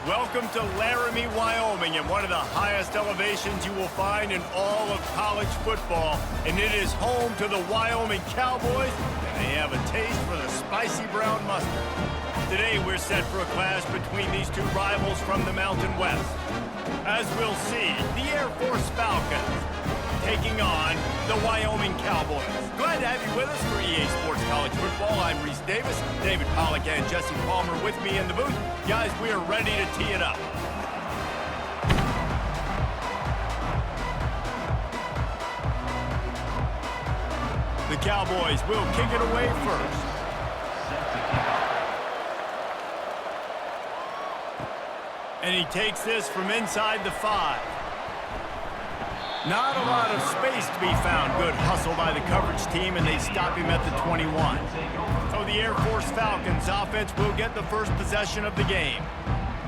Welcome to Laramie, Wyoming, and one of the highest elevations you will find in all of college football. And it is home to the Wyoming Cowboys, and they have a taste for the spicy brown mustard. Today, we're set for a clash between these two rivals from the Mountain West. As we'll see, the Air Force Falcons taking on the Wyoming Cowboys. Glad to have you with us for EA Sports College Football. I'm Reese Davis, David Pollack and Jesse Palmer with me in the booth. Guys, we are ready to tee it up. The Cowboys will kick it away first. And he takes this from inside the 5. Not a lot of space to be found. Good hustle by the coverage team, and they stop him at the 21. So the Air Force Falcons offense will get the first possession of the game.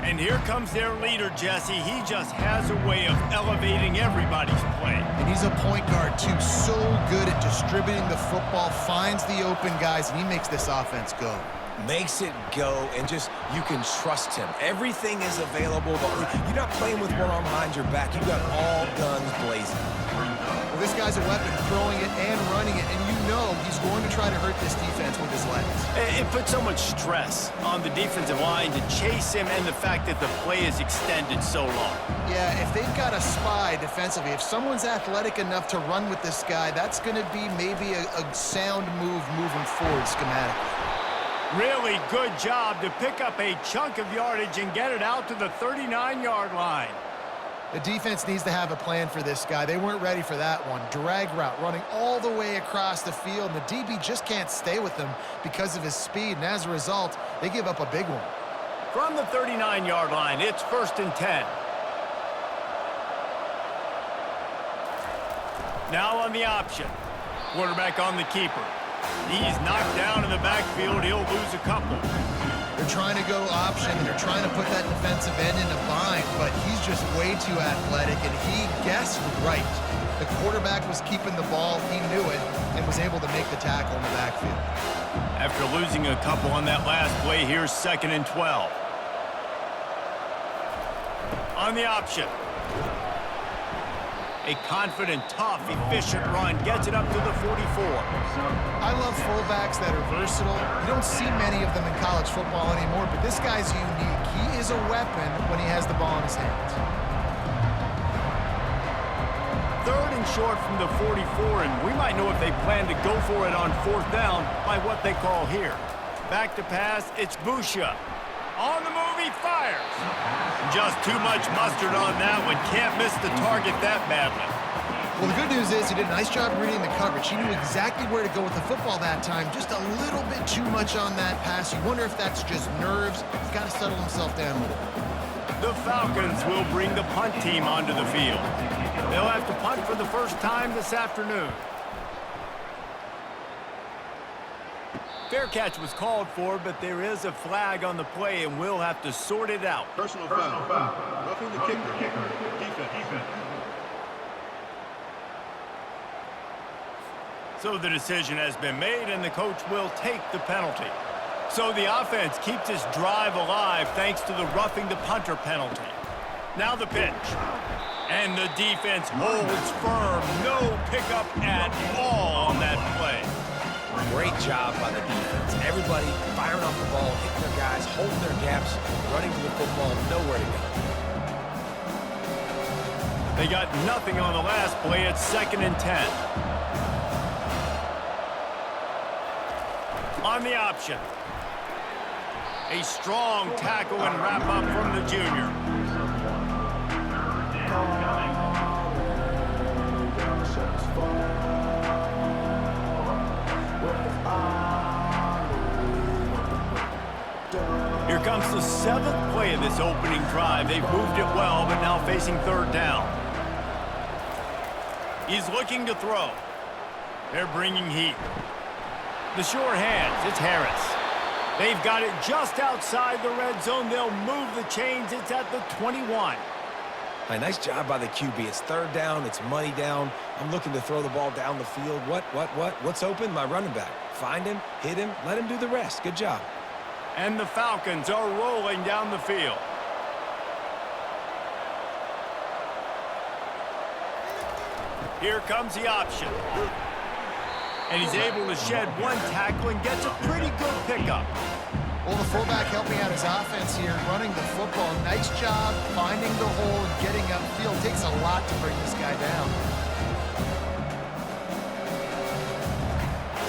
And here comes their leader, Jesse. He just has a way of elevating everybody's play. And he's a point guard, too. So good at distributing the football, finds the open guys, and he makes this offense go. Makes it go, and just, you can trust him. Everything is available. You're not playing with one arm behind your back. You got all guns blazing. Well, this guy's a weapon, throwing it and running it, and you know he's going to try to hurt this defense with his legs. It puts so much stress on the defensive line to chase him, and the fact that the play is extended so long. Yeah, if they've got a spy defensively, if someone's athletic enough to run with this guy, that's going to be maybe a sound move moving forward schematically. Really good job to pick up a chunk of yardage and get it out to the 39-yard line. The defense needs to have a plan for this guy. They weren't ready for that one. Drag route running all the way across the field, and the DB just can't stay with him because of his speed, and as a result, they give up a big one. From the 39-yard line, it's 1st and 10. Now on the option. Quarterback on the keeper. He's knocked down in the backfield. He'll lose a couple. They're trying to go option. They're trying to put that defensive end in a bind, but he's just way too athletic, and he guessed right. The quarterback was keeping the ball. He knew it and was able to make the tackle in the backfield. After losing a couple on that last play, here's 2nd and 12. On the option. A confident, tough, efficient run gets it up to the 44. I love fullbacks that are versatile. You don't see many of them in college football anymore, but this guy's unique. He is a weapon when he has the ball in his hands. 3rd and short from the 44, and we might know if they plan to go for it on 4th down by what they call here. Back to pass, it's Busha. On the move, he fires. Just too much mustard on that one. Can't miss the target that badly. Well, the good news is he did a nice job reading the coverage. He knew exactly where to go with the football that time. Just a little bit too much on that pass. You wonder if that's just nerves. He's got to settle himself down a little. The Falcons will bring the punt team onto the field. They'll have to punt for the first time this afternoon. Fair catch was called for, but there is a flag on the play, and we'll have to sort it out. Personal foul. Roughing the kicker. Defense. So the decision has been made, and the coach will take the penalty. So the offense keeps this drive alive thanks to the roughing the punter penalty. Now the pitch. And the defense holds firm. No pickup at all on that play. Great job by the defense. Everybody firing off the ball, hitting their guys, holding their gaps, running to the football, nowhere to go. They got nothing on the last play. It's 2nd and 10. On the option. A strong tackle and wrap up from the junior. Here comes the 7th play of this opening drive. They've moved it well, but now facing 3rd down. He's looking to throw. They're bringing heat. The sure hands, it's Harris. They've got it just outside the red zone. They'll move the chains. It's at the 21. Hey, nice job by the QB. It's 3rd down. It's money down. I'm looking to throw the ball down the field. What's open? My running back. Find him, hit him, let him do the rest. Good job. And the Falcons are rolling down the field. Here comes the option. And he's able to shed one tackle and gets a pretty good pickup. Well, the fullback helping out his offense here, running the football. Nice job finding the hole and getting upfield. Takes a lot to bring this guy down.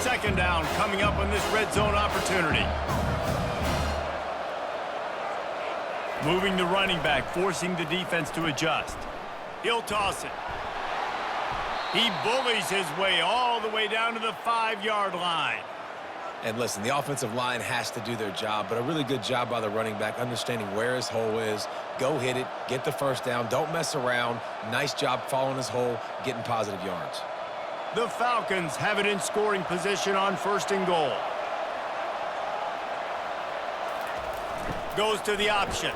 Second down coming up on this red zone opportunity. Moving the running back, forcing the defense to adjust. He'll toss it. He bullies his way all the way down to the 5-yard line. And listen, the offensive line has to do their job, but a really good job by the running back, understanding where his hole is. Go hit it, get the first down, don't mess around. Nice job following his hole, getting positive yards. The Falcons have it in scoring position on 1st and goal. Goes to the option.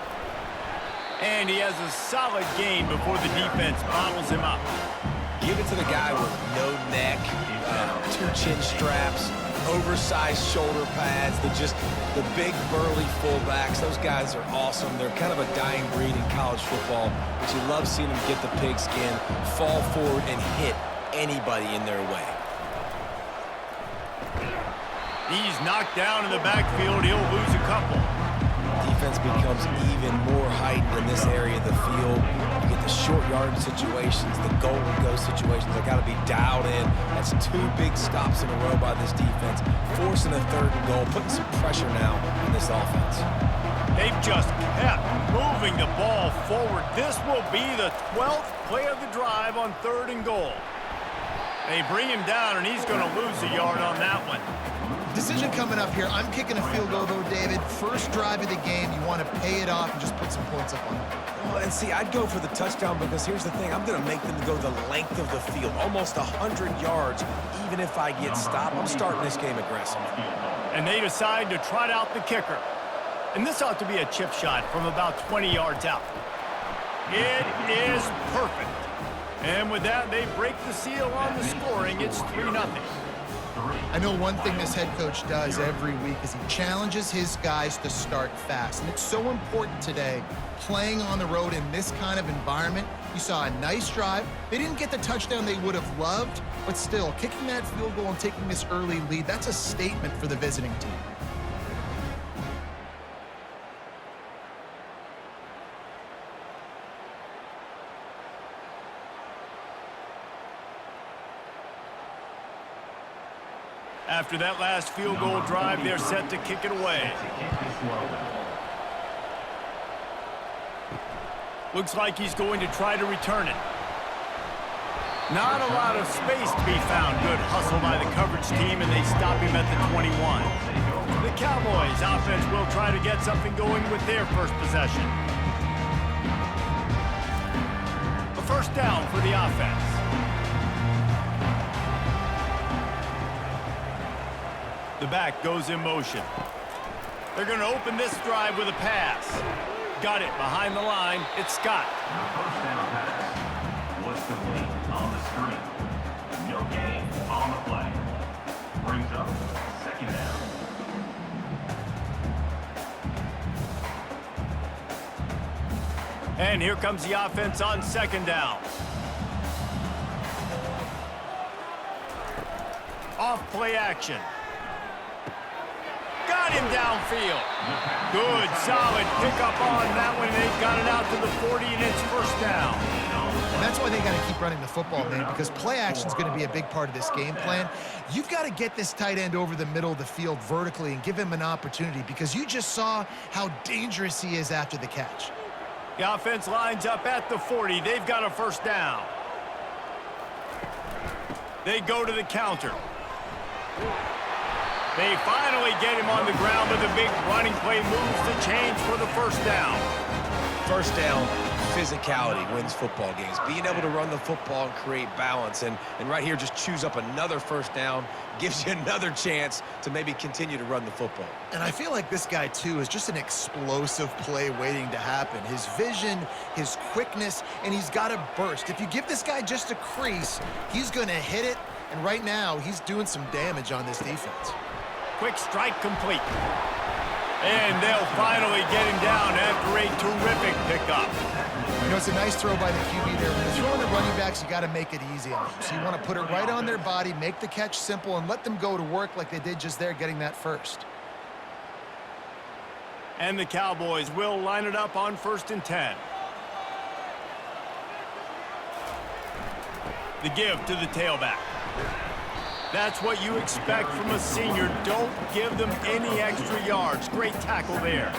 And he has a solid gain before the defense bottles him up. Give it to the guy with no neck, 2 chin straps, oversized shoulder pads, the big burly fullbacks. Those guys are awesome. They're kind of a dying breed in college football, but you love seeing them get the pigskin, fall forward, and hit anybody in their way. He's knocked down in the backfield. He'll lose a couple. Defense becomes even more heightened in this area of the field. You get the short yardage situations, the goal and go situations. They got to be dialed in. That's 2 big stops in a row by this defense, forcing a 3rd and goal, putting some pressure now on this offense. They've just kept moving the ball forward. This will be the 12th play of the drive on 3rd and goal. They bring him down, and he's going to lose a yard on that one. Decision coming up here. I'm kicking a field goal, though, David. First drive of the game. You want to pay it off and just put some points up on it. Well, and see, I'd go for the touchdown because here's the thing. I'm going to make them go the length of the field, almost 100 yards. Even if I get stopped, I'm starting this game aggressive. And they decide to trot out the kicker. And this ought to be a chip shot from about 20 yards out. It is perfect. And with that, they break the seal on the scoring. It's 3-0. I know one thing this head coach does every week is he challenges his guys to start fast. And it's so important today, playing on the road in this kind of environment. You saw a nice drive. They didn't get the touchdown they would have loved, but still, kicking that field goal and taking this early lead, that's a statement for the visiting team. After that last field goal drive, they're set to kick it away. Looks like he's going to try to return it. Not a lot of space to be found. Good hustle by the coverage team, and they stop him at the 21. The Cowboys offense will try to get something going with their first possession. A first down for the offense. The back goes in motion. They're going to open this drive with a pass. Got it behind the line. It's Scott. First down pass was complete on the screen. No gain on the play. Brings up 2nd down. And here comes the offense on 2nd down. Off play action. Got him downfield. Good, solid pickup on that one. They've got it out to the 40, and it's first down. And that's why they got to keep running the football, man, because play action is going to be a big part of this game plan. You've got to get this tight end over the middle of the field vertically and give him an opportunity, because you just saw how dangerous he is after the catch. The offense lines up at the 40. They've got a first down. They go to the counter. They finally get him on the ground, but the big running play moves the chains for the first down. First down, physicality wins football games. Being able to run the football and create balance. And right here, just choose up another first down, gives you another chance to maybe continue to run the football. And I feel like this guy, too, is just an explosive play waiting to happen. His vision, his quickness, and he's got a burst. If you give this guy just a crease, he's going to hit it. And right now, he's doing some damage on this defense. Quick strike complete. And they'll finally get him down after after a terrific pickup. You know, it's a nice throw by the QB there. When you're throwing the running backs, you got to make it easy on them. So you want to put it right on their body, make the catch simple, and let them go to work like they did just there, getting that first. And the Cowboys will line it up on 1st and 10. The give to the tailback. That's what you expect from a senior. Don't give them any extra yards. Great tackle there.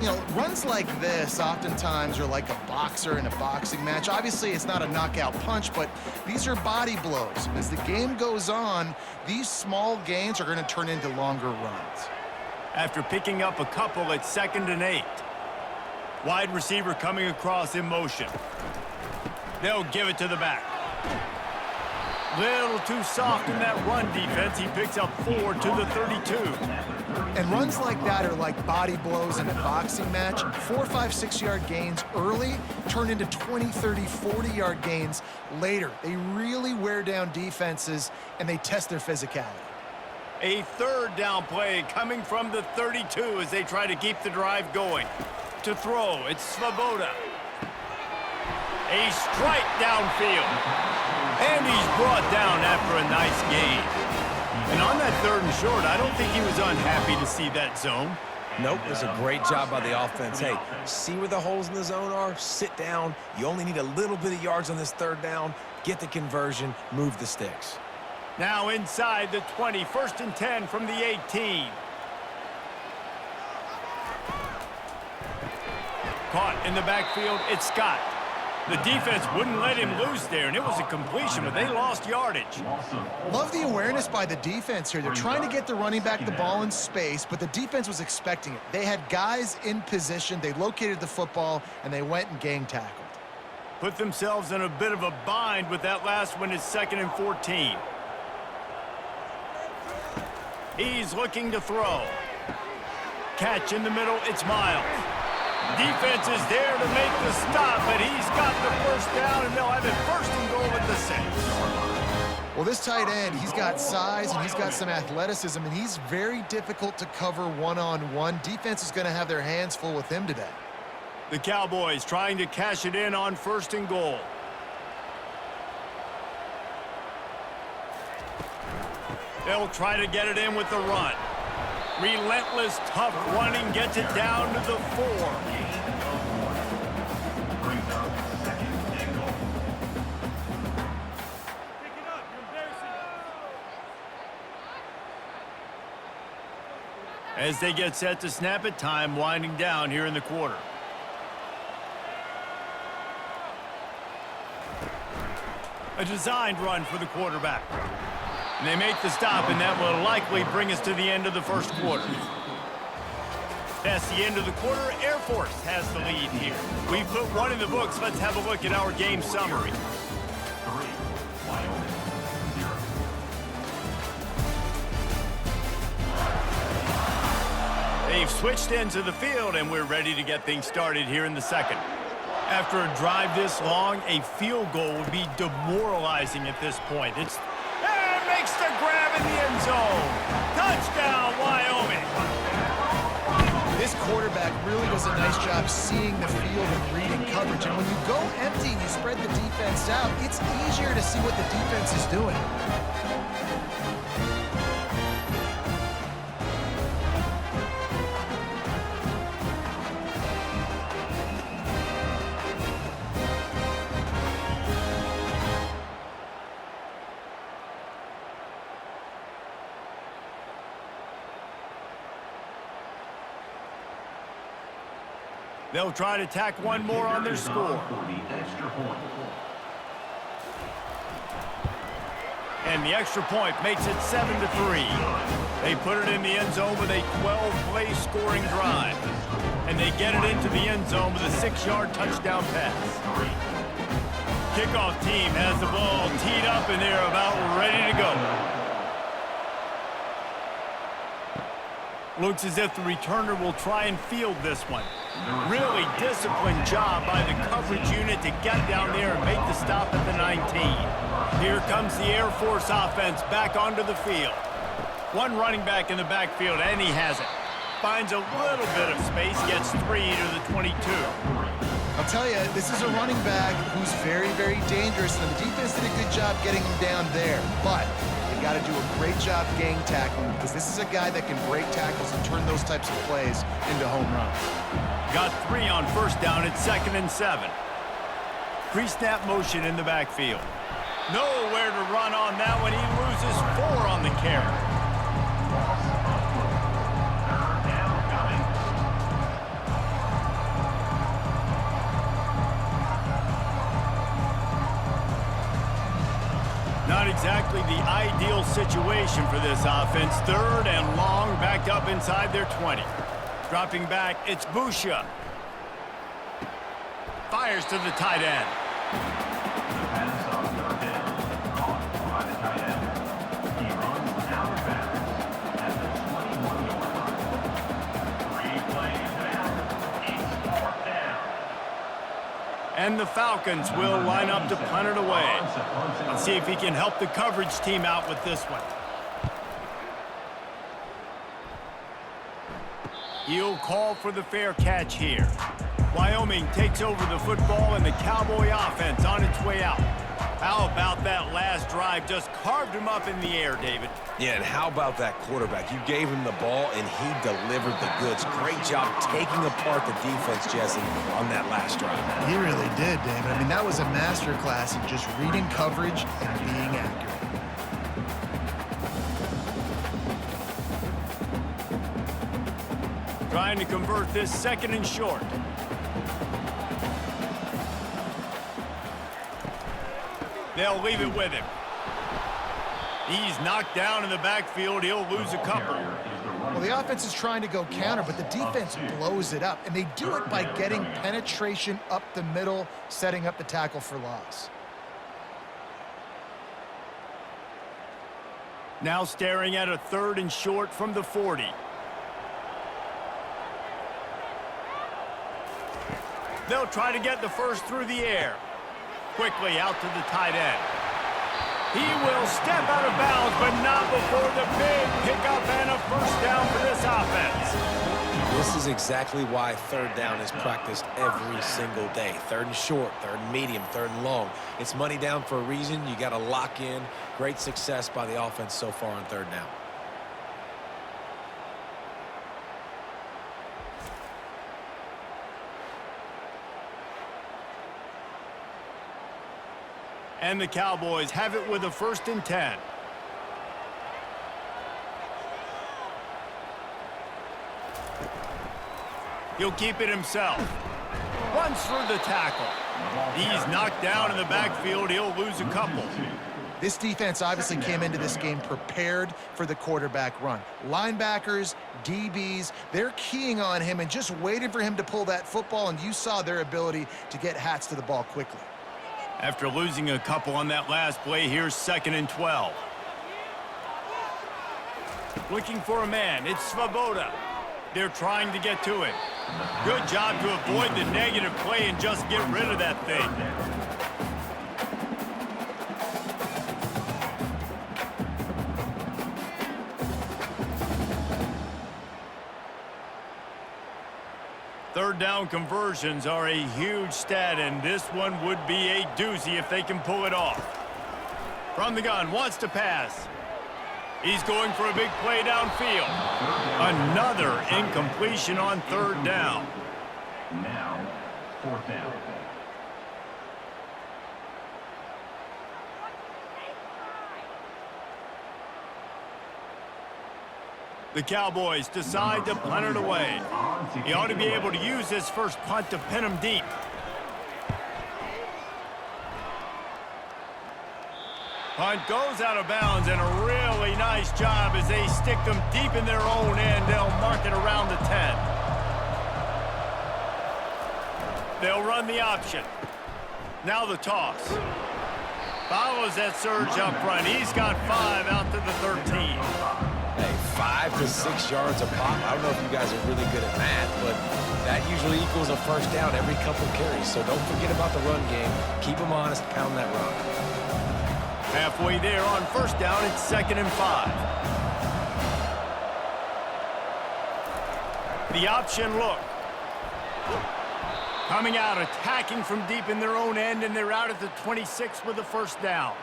You know, runs like this oftentimes are like a boxer in a boxing match. Obviously, it's not a knockout punch, but these are body blows. As the game goes on, these small gains are going to turn into longer runs. After picking up a couple at 2nd and 8. Wide receiver coming across in motion. They'll give it to the back. Little too soft in that run defense. He picks up 4 to the 32. And runs like that are like body blows in a boxing match. 4, 5, 6-yard gains early turn into 20, 30, 40-yard gains later. They really wear down defenses, and they test their physicality. A 3rd down play coming from the 32 as they try to keep the drive going. To throw, it's Svoboda. A strike downfield. And he's brought down after a nice gain. And on that 3rd and short, I don't think he was unhappy to see that zone. Nope, it was a great job by the offense. Hey, see where the holes in the zone are? Sit down. You only need a little bit of yards on this 3rd down. Get the conversion, move the sticks. Now inside the 20, 1st and 10 from the 18. Caught in the backfield, it's Scott. The defense wouldn't let him loose there, and it was a completion, but they lost yardage. Love the awareness by the defense here. They're trying to get the running back the ball in space, but the defense was expecting it. They had guys in position, they located the football, and they went and gang tackled. Put themselves in a bit of a bind with that last one. It's 2nd and 14. He's looking to throw. Catch in the middle, it's Miles. Defense is there to make the stop, but he's got the 1st down, and they'll have it 1st and goal at the 6. Well, this tight end, he's got size and he's got some athleticism, and he's very difficult to cover one-on-one. Defense is going to have their hands full with him today. The Cowboys trying to cash it in on 1st and goal. They'll try to get it in with the run. Relentless, tough running gets it down to the 4. Brings up 2nd and goal. As they get set to snap it, time winding down here in the quarter. A designed run for the quarterback. And they make the stop, and that will likely bring us to the end of the 1st quarter. That's the end of the quarter. Air Force has the lead here. We've put one in the books. Let's have a look at our game summary. 3, Wyoming, 0. They've switched into the field, and we're ready to get things started here in the 2nd. After a drive this long, a field goal would be demoralizing at this point. It's makes the grab in the end zone. Touchdown, Wyoming. This quarterback really does a nice job seeing the field and reading coverage. And when you go empty and you spread the defense out, it's easier to see what the defense is doing. They'll try to tack one more on their score. And the extra point makes it 7-3. They put it in the end zone with a 12-play scoring drive. And they get it into the end zone with a 6-yard touchdown pass. Kickoff team has the ball teed up, and they're about ready to go. Looks as if the returner will try and field this one. Really disciplined job by the coverage unit to get down there and make the stop at the 19. Here comes the Air Force offense back onto the field. One running back in the backfield, and he has it. Finds a little bit of space, gets 3 to the 22. I'll tell you, this is a running back who's very, very dangerous, and the defense did a good job getting him down there. But they got to do a great job gang tackling, because this is a guy that can break tackles and turn those types of plays into home runs. Got 3 on first down at 2nd and 7. Pre-snap motion in the backfield. Nowhere to run on that one. He loses 4 on the carry. Not exactly the ideal situation for this offense. 3rd and long, backed up inside their 20. Dropping back, it's Busha. Fires to the tight end. The pass on 3rd down, caught by the tight end. He runs out of bounds at the 21-yard line. 3 plays down. It's 4th down. And the Falcons will line up to punt it away. Let's see if he can help the coverage team out with this one. He'll call for the fair catch here. Wyoming takes over the football and the Cowboy offense on its way out. How about that last drive? Just carved him up in the air, David. Yeah, and how about that quarterback? You gave him the ball, and he delivered the goods. Great job taking apart the defense, Jesse, on that last drive. He really did, David. I mean, that was a masterclass in just reading coverage and being accurate. Trying to convert this 2nd and short. They'll leave it with him. He's knocked down in the backfield. He'll lose a couple. Well, the offense is trying to go counter, but the defense blows it up, and they do it by getting penetration up the middle, setting up the tackle for loss. Now staring at a 3rd and short from the 40. They'll try to get the first through the air. Quickly out to the tight end. He will step out of bounds, but not before the big pickup and a first down for this offense. This is exactly why 3rd down is practiced every single day. 3rd and short, 3rd and medium, 3rd and long. It's money down for a reason. You got to lock in. Great success by the offense so far on 3rd down. And the Cowboys have it with a 1st and 10. He'll keep it himself. Runs through the tackle. He's knocked down in the backfield. He'll lose a couple. This defense obviously came into this game prepared for the quarterback run. Linebackers, DBs, they're keying on him and just waiting for him to pull that football, and you saw their ability to get hats to the ball quickly. After losing a couple on that last play, here's 2nd and 12. Looking for a man. It's Svoboda. They're trying to get to it. Good job to avoid the negative play and just get rid of that thing. Third down conversions are a huge stat, and this one would be a doozy if they can pull it off. From the gun, wants to pass. He's going for a big play downfield. Another incompletion on 3rd down. Now, 4th down. The Cowboys decide to punt it away. He ought to be able to use this first punt to pin him deep. Punt goes out of bounds, and a really nice job as they stick them deep in their own end. They'll mark it around the 10. They'll run the option. Now the toss. Follows that surge up front. He's got 5 out to the 13. Hey, 5 to 6 yards a pop. I don't know if you guys are really good at math, but that usually equals a first down every couple carries. So don't forget about the run game. Keep them honest, pound that rock. Halfway there on 1st down, it's 2nd and 5. the option look. Coming out, attacking from deep in their own end, and they're out at the 26 with a first down.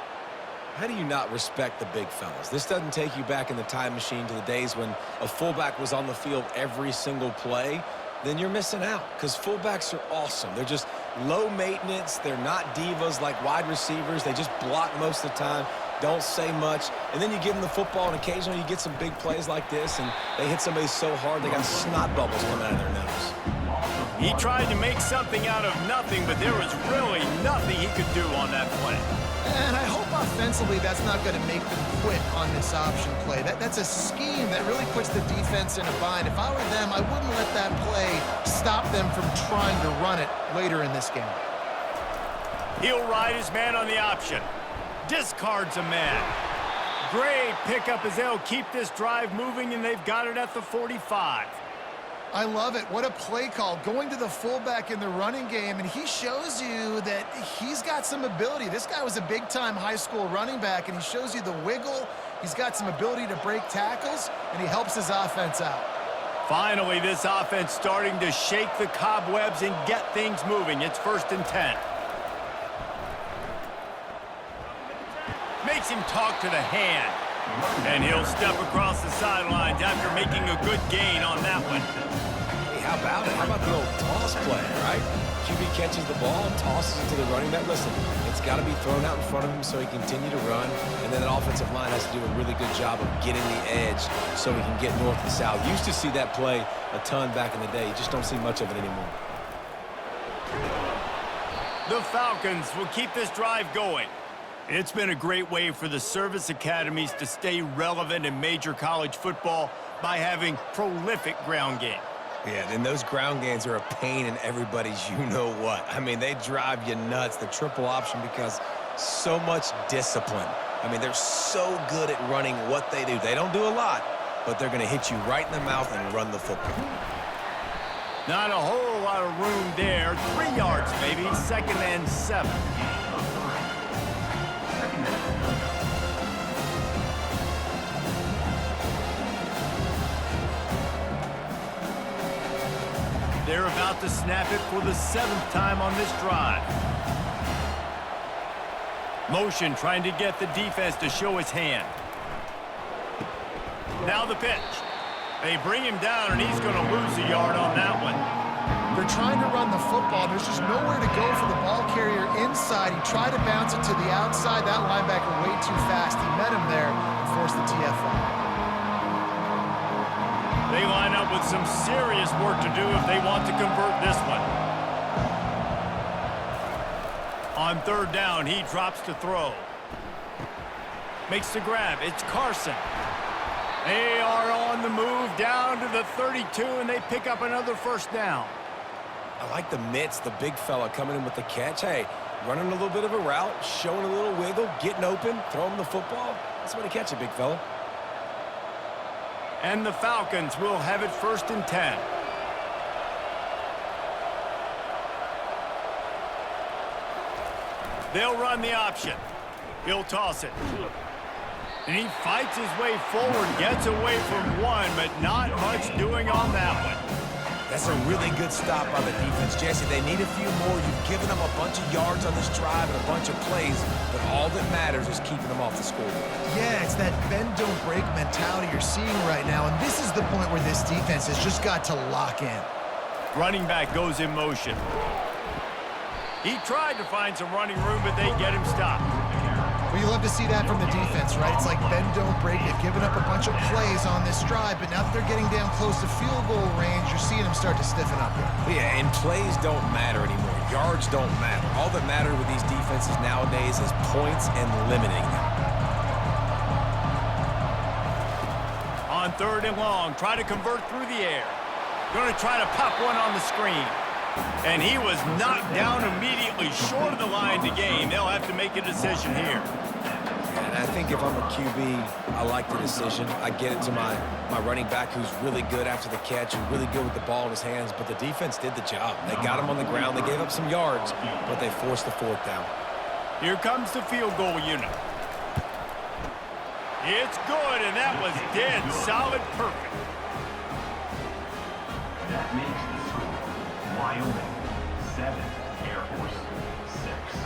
How do you not respect the big fellas? This doesn't take you back in the time machine to the days when a fullback was on the field every single play. Then you're missing out, because fullbacks are awesome. They're just low maintenance. They're not divas like wide receivers. They just block most of the time, don't say much. And then you give them the football, and occasionally you get some big plays like this, and they hit somebody so hard they got snot bubbles coming out of their nose. He tried to make something out of nothing, but there was really nothing he could do on that play. And I hope offensively that's not going to make them quit on this option play. That's a scheme that really puts the defense in a bind. If I were them, I wouldn't let that play stop them from trying to run it later in this game. He'll ride his man on the option. Discards a man. Great pickup as they'll keep this drive moving, and they've got it at the 45. I love it. What a play call. Going to the fullback in the running game, and he shows you that he's got some ability. This guy was a big-time high school running back, and he shows you the wiggle. He's got some ability to break tackles, and he helps his offense out. Finally, this offense starting to shake the cobwebs and get things moving. It's 1st and 10. Makes him talk to the hand. And he'll step across the sidelines after making a good gain on that one. Hey, how about it? How about the old toss play, right? QB catches the ball and tosses it to the running back. Listen, it's got to be thrown out in front of him so he can continue to run. And then that offensive line has to do a really good job of getting the edge so he can get north and south. Used to see that play a ton back in the day. You just don't see much of it anymore. The Falcons will keep this drive going. It's been a great way for the service academies to stay relevant in major college football by having prolific ground game. Yeah, and those ground games are a pain in everybody's you-know-what. I mean, they drive you nuts, the triple option, because so much discipline. I mean, they're so good at running what they do. They don't do a lot, but they're going to hit you right in the mouth and run the football. Not a whole lot of room there. 3 yards, maybe. 2nd and 7. They're about to snap it for the 7th time on this drive. Motion trying to get the defense to show his hand. Now the pitch. They bring him down, and he's going to lose a yard on that one. They're trying to run the football. There's just nowhere to go for the ball carrier inside. He tried to bounce it to the outside. That linebacker way too fast. He met him there and forced the TFL. They line up with some serious work to do if they want to convert this one. On 3rd down, he drops to throw. Makes the grab. It's Carson. They are on the move down to the 32, and they pick up another 1st down. I like the mitts, the big fella coming in with the catch. Hey, running a little bit of a route, showing a little wiggle, getting open, throwing the football. That's when to catch it, big fella. And the Falcons will have it 1st and 10. They'll run the option. He'll toss it. And he fights his way forward, gets away from one, but not much doing on that one. That's a really good stop by the defense. Jesse, they need a few more. You've given them a bunch of yards on this drive and a bunch of plays, but all that matters is keeping them off the scoreboard. Yeah, it's that bend, don't break mentality you're seeing right now, and this is the point where this defense has just got to lock in. Running back goes in motion. He tried to find some running room, but they get him stopped. Well, you love to see that from the defense, right? It's like bend, don't break. They've given up a bunch of plays on this drive, but now that they're getting down close to field goal range, you're seeing them start to stiffen up here. Yeah, and plays don't matter anymore. Yards don't matter. All that matters with these defenses nowadays is points and limiting them. On 3rd and long, try to convert through the air. Going to try to pop one on the screen. And he was knocked down immediately short of the line to gain. They'll have to make a decision here. And I think if I'm a QB, I like the decision. I get it to my running back who's really good after the catch and really good with the ball in his hands, but the defense did the job. They got him on the ground. They gave up some yards, but they forced the 4th down. Here comes the field goal unit. It's good, and that was dead solid perfect. Wyoming 7, Air Force 6.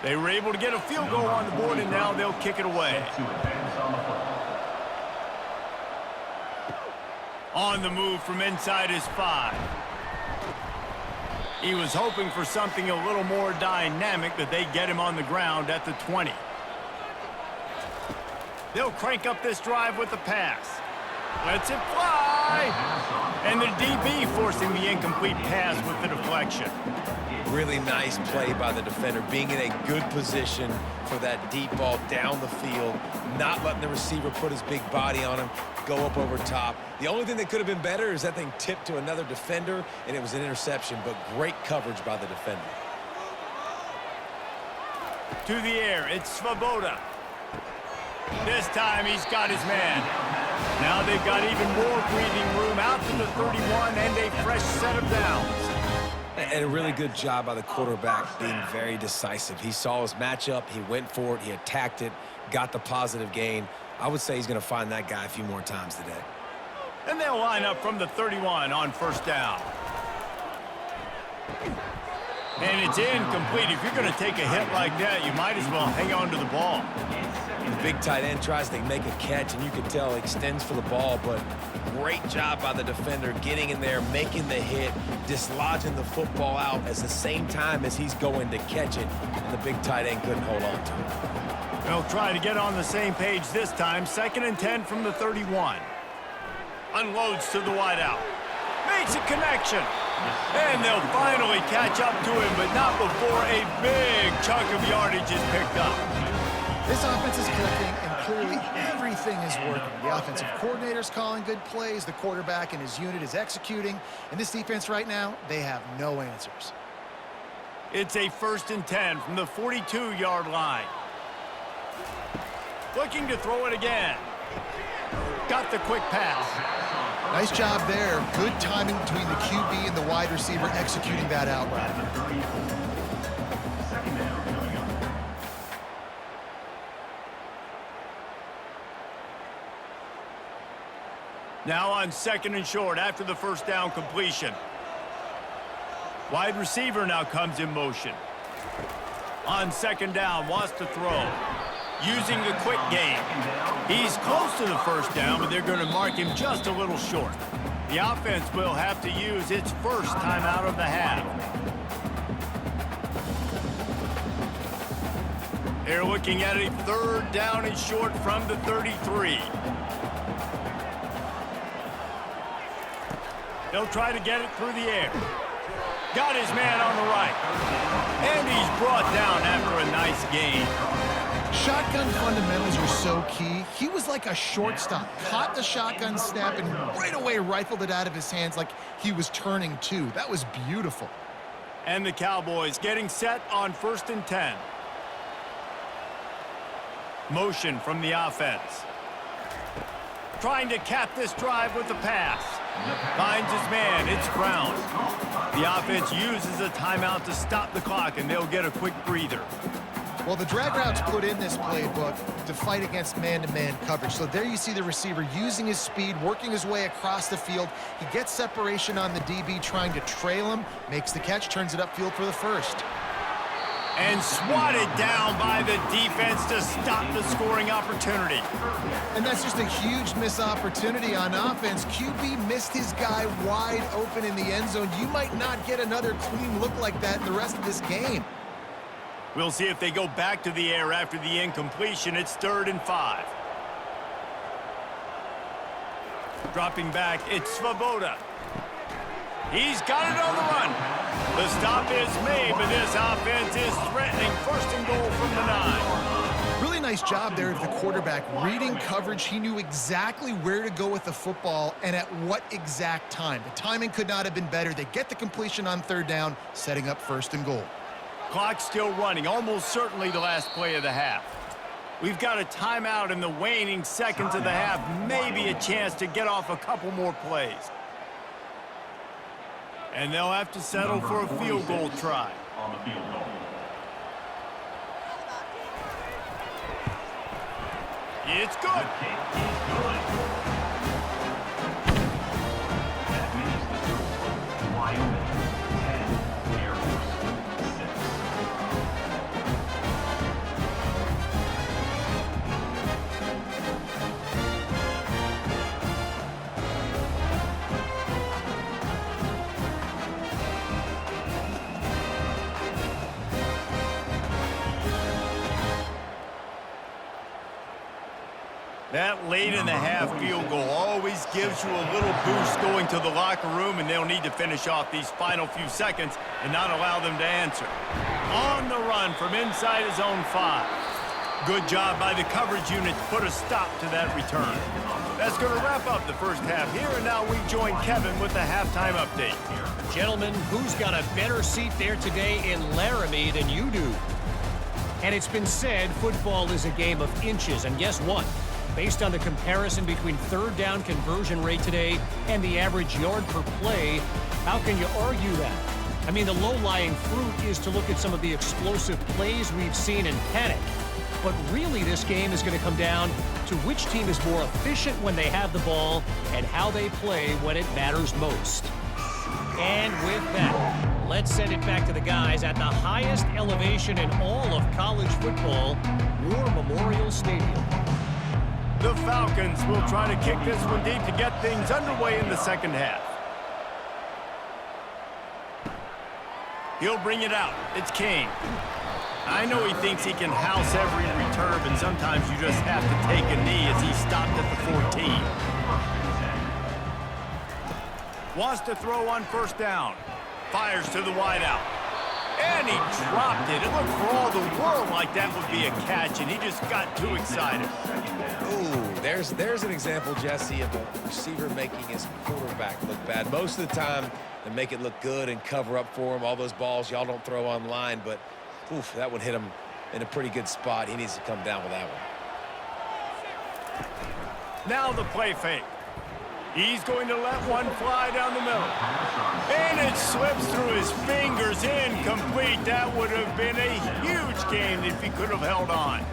They were able to get a field goal on the board, and now they'll kick it away. To advance on the football. On the move from inside his 5. He was hoping for something a little more dynamic, that they get him on the ground at the 20. They'll crank up this drive with the pass. Lets it fly! And the DB forcing the incomplete pass with the deflection. Really nice play by the defender, being in a good position for that deep ball down the field, not letting the receiver put his big body on him, go up over top. The only thing that could have been better is that thing tipped to another defender, and it was an interception, but great coverage by the defender. To the air, it's Svoboda. This time he's got his man. Now they've got even more breathing room out to the 31 and a fresh set of downs. And a really good job by the quarterback being very decisive. He saw his matchup, he went for it, he attacked it, got the positive gain. I would say he's going to find that guy a few more times today. And they'll line up from the 31 on first down. And it's incomplete. If you're going to take a hit like that, you might as well hang on to the ball. The big tight end tries to make a catch, and you can tell he extends for the ball, but great job by the defender getting in there, making the hit, dislodging the football out at the same time as he's going to catch it, and the big tight end couldn't hold on to it. They'll try to get on the same page this time. 2nd and 10 from the 31. Unloads to the wideout. Makes a connection. And they'll finally catch up to him, but not before a big chunk of yardage is picked up. This offense is clicking, and clearly everything is working. The offensive coordinator's calling good plays. The quarterback and his unit is executing. And this defense right now, they have no answers. It's a 1st and 10 from the 42-yard line. Looking to throw it again. Got the quick pass. Nice job there. Good timing between the QB and the wide receiver executing that out route. Second down coming up. Now on 2nd and short after the first down completion. Wide receiver now comes in motion. On 2nd down, wants to throw. Using the quick game. He's close to the first down, but they're going to mark him just a little short. The offense will have to use its first timeout of the half. They're looking at a 3rd down and short from the 33. They'll try to get it through the air. Got his man on the right. And he's brought down after a nice gain. Shotgun fundamentals are so key. He was like a shortstop. Caught the shotgun snap and right away rifled it out of his hands like he was turning two. That was beautiful. And the Cowboys getting set on 1st and 10. Motion from the offense. Trying to cap this drive with the pass. Finds his man. It's Brown. The offense uses a timeout to stop the clock, and they'll get a quick breather. Well, the drag route's put in this playbook to fight against man-to-man coverage. So there you see the receiver using his speed, working his way across the field. He gets separation on the DB, trying to trail him, makes the catch, turns it upfield for the first. And swatted down by the defense to stop the scoring opportunity. And that's just a huge missed opportunity on offense. QB missed his guy wide open in the end zone. You might not get another clean look like that in the rest of this game. We'll see if they go back to the air after the incompletion. It's 3rd and 5. Dropping back, it's Svoboda. He's got it on the run. The stop is made, but this offense is threatening 1st and goal from the 9. Really nice job there of the quarterback. Reading coverage, he knew exactly where to go with the football and at what exact time. The timing could not have been better. They get the completion on 3rd down, setting up 1st and goal. Clock's still running, almost certainly the last play of the half. We've got a timeout in the waning seconds of the half, maybe a chance to get off a couple more plays. And they'll have to settle for a field goal try. On the field goal. It's good. Kick is good. That means the score. Wyoming 10, Air Force 6. That late in the half field goal always gives you a little boost going to the locker room, and they'll need to finish off these final few seconds and not allow them to answer. On the run from inside his own 5. Good job by the coverage unit to put a stop to that return. That's going to wrap up the first half here, and now we join Kevin with the halftime update. Gentlemen, who's got a better seat there today in Laramie than you do? And it's been said football is a game of inches, and guess what? Based on the comparison between third down conversion rate today and the average yard per play, how can you argue that? I mean, the low-lying fruit is to look at some of the explosive plays we've seen in panic. But really, this game is going to come down to which team is more efficient when they have the ball and how they play when it matters most. And with that, let's send it back to the guys at the highest elevation in all of college football, War Memorial Stadium. The Falcons will try to kick this one deep to get things underway in the second half. He'll bring it out. It's King. I know he thinks he can house every return, but sometimes you just have to take a knee as he stopped at the 14. Wants to throw on first down. Fires to the wideout. And he dropped it. It looked for all the world like that would be a catch, and he just got too excited. Ooh, there's an example, Jesse, of a receiver making his quarterback look bad. Most of the time, they make it look good and cover up for him. All those balls y'all don't throw on line, but oof, that one hit him in a pretty good spot. He needs to come down with that one. Now the play fake. He's going to let one fly down the middle. And it slips through his fingers, incomplete. That would have been a huge game if he could have held on.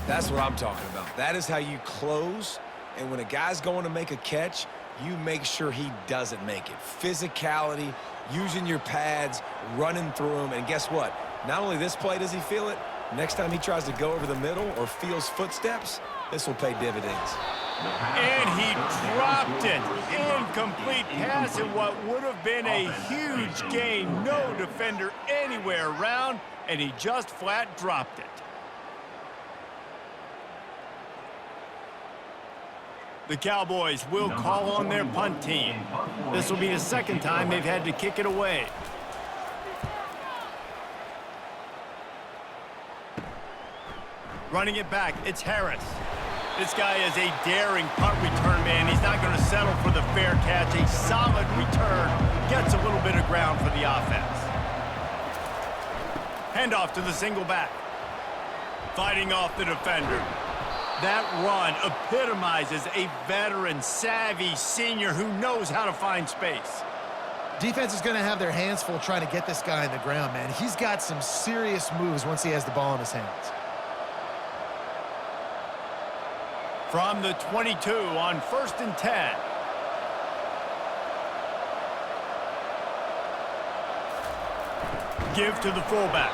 That's what I'm talking about. That is how you close, and when a guy's going to make a catch, you make sure he doesn't make it. Physicality, using your pads, running through them, and guess what? Not only this play does he feel it, next time he tries to go over the middle or feels footsteps, this will pay dividends. And he dropped it. Incomplete pass in what would have been a huge gain. No defender anywhere around, and he just flat dropped it. The Cowboys will call on their punt team. This will be the second time they've had to kick it away. Running it back, it's Harris. This guy is a daring punt return man. He's not going to settle for the fair catch. A solid return. Gets a little bit of ground for the offense. Handoff to the single back. Fighting off the defender. That run epitomizes a veteran, savvy senior who knows how to find space. Defense is going to have their hands full trying to get this guy on the ground, man. He's got some serious moves once he has the ball in his hands. From the 22 on 1st and 10. Give to the fullback.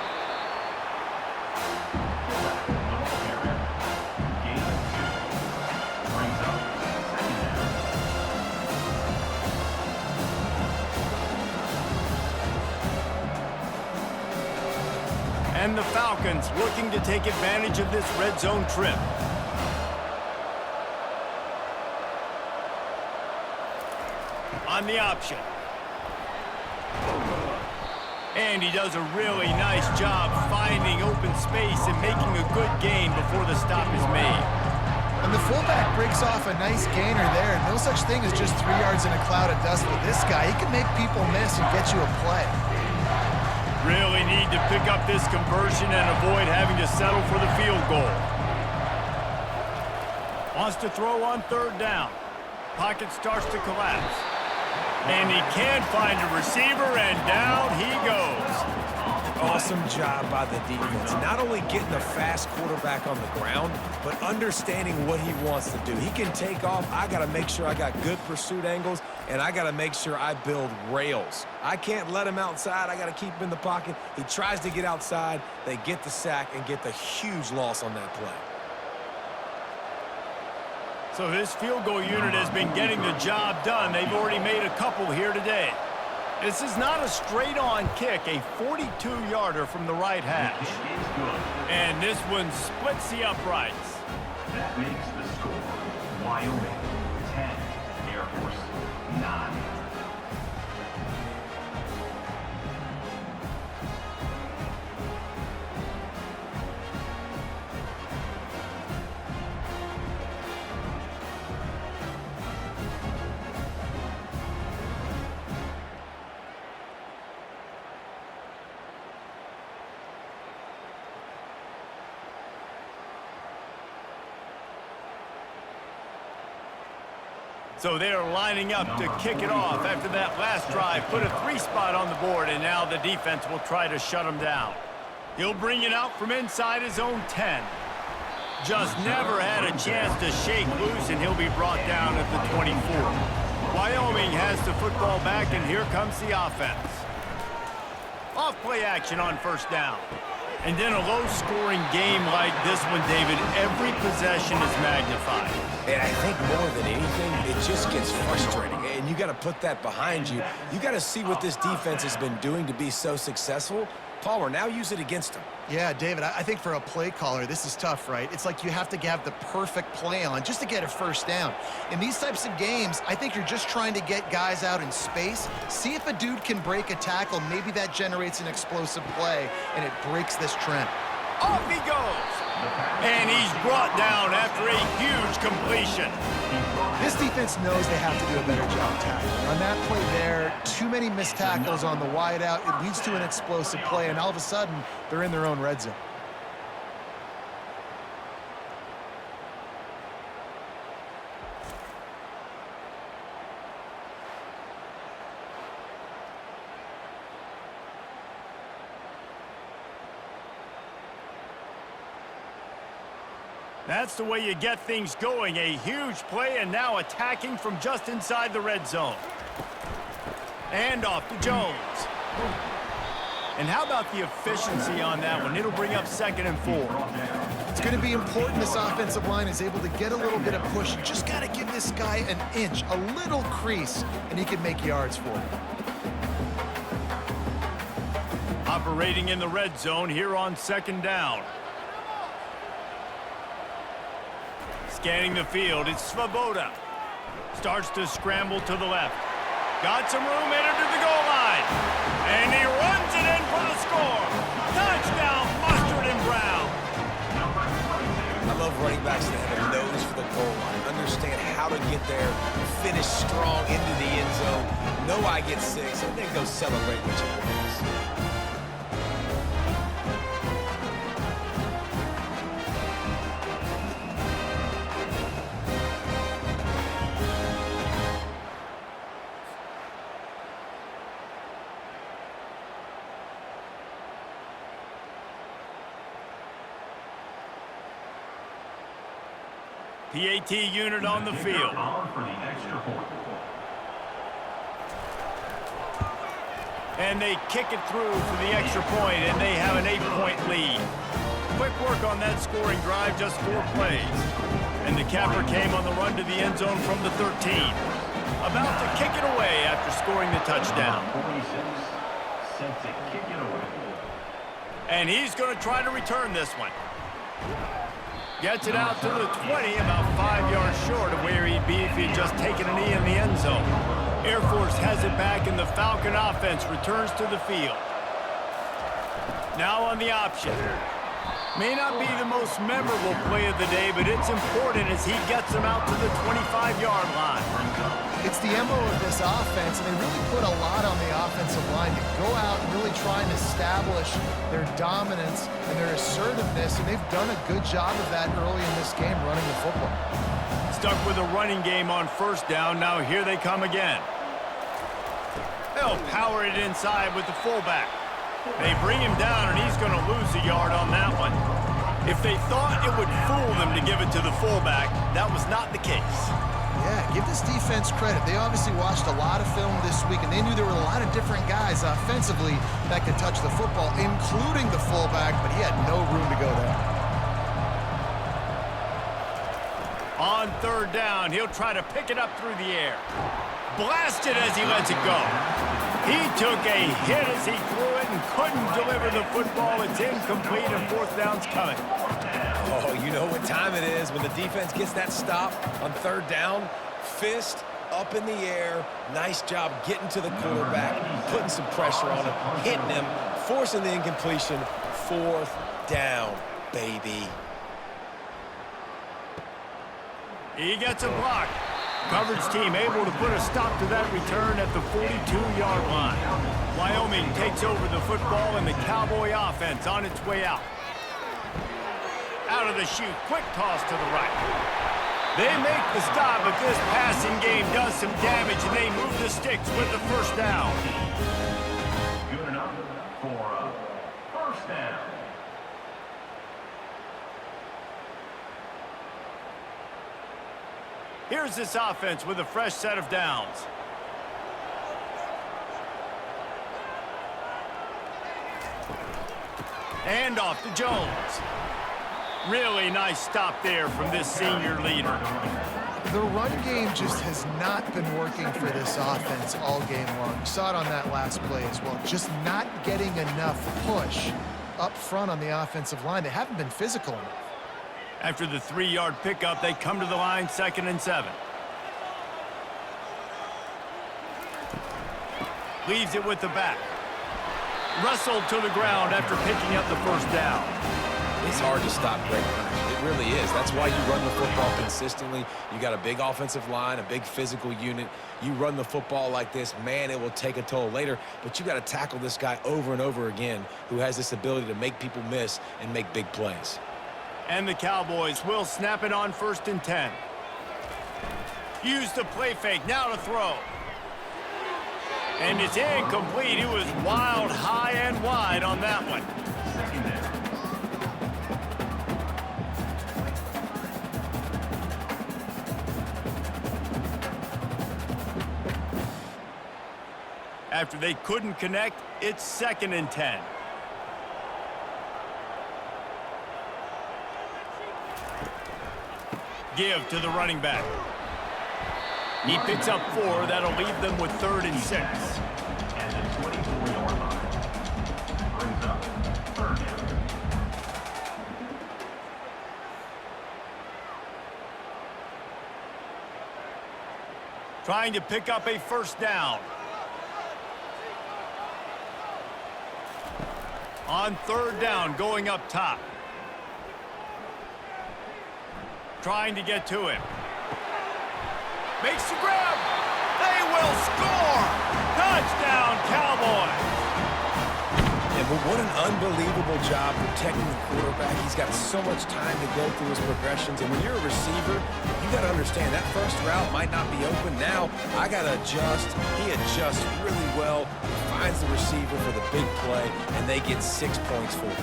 And the Falcons looking to take advantage of this red zone trip. On the option. And he does a really nice job finding open space and making a good gain before the stop is made. And the fullback breaks off a nice gainer there. No such thing as just 3 yards in a cloud of dust with this guy. He can make people miss and get you a play. Really need to pick up this conversion and avoid having to settle for the field goal. Wants to throw on third down. Pocket starts to collapse. And he can find a receiver, and down he goes. Awesome job by the defense. Not only getting a fast quarterback on the ground, but understanding what he wants to do. He can take off. I got to make sure I got good pursuit angles, and I got to make sure I build rails. I can't let him outside. I got to keep him in the pocket. He tries to get outside. They get the sack and get the huge loss on that play. So this field goal unit has been getting the job done. They've already made a couple here today. This is not a straight-on kick, a 42-yarder from the right hash. And this one splits the uprights. That makes the score Wyoming 10, Air Force 9. So they're lining up to kick it off after that last drive. Put a 3-spot on the board, and now the defense will try to shut him down. He'll bring it out from inside his own 10. Just never had a chance to shake loose, and he'll be brought down at the 24. Wyoming has the football back, and here comes the offense. Off-play action on first down. And in a low-scoring game like this one, David, every possession is magnified. And I think more than anything, it just gets frustrating. And you got to put that behind you. You got to see what this defense has been doing to be so successful. Palmer, now use it against them. Yeah, David, I think for a play caller, this is tough, right? It's like you have to have the perfect play on just to get a first down. In these types of games, I think you're just trying to get guys out in space, see if a dude can break a tackle. Maybe that generates an explosive play, and it breaks this trend. Off he goes. And he's brought down after a huge completion. This defense knows they have to do a better job tackling. On that play there, too many missed tackles on the wide out. It leads to an explosive play, and all of a sudden, they're in their own red zone. That's the way you get things going. A huge play, and now attacking from just inside the red zone. And off to Jones. And how about the efficiency on that one? It'll bring up 2nd and 4. It's going to be important this offensive line is able to get a little bit of push. You just got to give this guy an inch, a little crease, and he can make yards for you. Operating in the red zone here on 2nd down. Scanning the field, it's Svoboda. Starts to scramble to the left. Got some room, headed to the goal line. And he runs it in for the score. Touchdown, Mustard and Brown. I love running backs that have a nose for the goal line. Understand how to get there, finish strong into the end zone. Know I get 6, and then go celebrate with your boys. PAT unit on the field. And they kick it through for the extra point, and they have an 8-point lead. Quick work on that scoring drive, just 4 plays. And the capper came on the run to the end zone from the 13. About to kick it away after scoring the touchdown. And he's going to try to return this one. Gets it out to the 20, about 5 yards short of where he'd be if he'd just taken a knee in the end zone. Air Force has it back, and the Falcon offense returns to the field. Now on the option. May not be the most memorable play of the day, but it's important as he gets them out to the 25-yard line. It's the MO of this offense, and they really put a lot on the offensive line to go out and really try and establish their dominance and their assertiveness, and they've done a good job of that early in this game running the football. Stuck with a running game on first down. Now here they come again. They'll power it inside with the fullback. They bring him down, and he's going to lose a yard on that one. If they thought it would fool them to give it to the fullback, that was not the case. Yeah, give this defense credit. They obviously watched a lot of film this week, and they knew there were a lot of different guys offensively that could touch the football, including the fullback, but he had no room to go there. On third down, he'll try to pick it up through the air. Blasted as he lets it go. He took a hit as he threw it and couldn't deliver the football. It's incomplete, and fourth down's coming. Oh, you know what time it is when the defense gets that stop on third down. Fist up in the air. Nice job getting to the quarterback, putting some pressure on him, hitting him, forcing the incompletion. Fourth down, baby. He gets a block. Coverage team able to put a stop to that return at the 42-yard line. Wyoming takes over the football, and the Cowboy offense on its way out. Out of the chute, quick toss to the right. They make the stop, but this passing game does some damage, and they move the sticks with the first down. Good enough for a first down. Here's this offense with a fresh set of downs. And off to Jones. Really nice stop there from this senior leader. The run game just has not been working for this offense all game long. You saw it on that last play as well. Just not getting enough push up front on the offensive line. They haven't been physical enough. After the 3-yard pickup, they come to the line, 2nd and 7. Leaves it with the back. Wrestled to the ground after picking up the first down. It's hard to stop great runners. It really is. That's why you run the football consistently. You got a big offensive line, a big physical unit. You run the football like this, man, it will take a toll later. But you got to tackle this guy over and over again who has this ability to make people miss and make big plays. And the Cowboys will snap it on 1st and 10. Use the play fake, now to throw. And it's incomplete. He was wild, high and wide on that one. After they couldn't connect, it's 2nd and 10. Give to the running back. He picks up 4. That'll leave them with 3rd and 6. And the 24-yard line brings up 3rd down. Trying to pick up a first down. On 3rd down, going up top. Trying to get to him. Makes the grab. They will score. Touchdown, Cowboys. Yeah, but what an unbelievable job protecting the quarterback. He's got so much time to go through his progressions. And when you're a receiver, you got to understand that first route might not be open. Now, I got to adjust. He adjusts really well. He finds the receiver for the big play, and they get 6 points for it.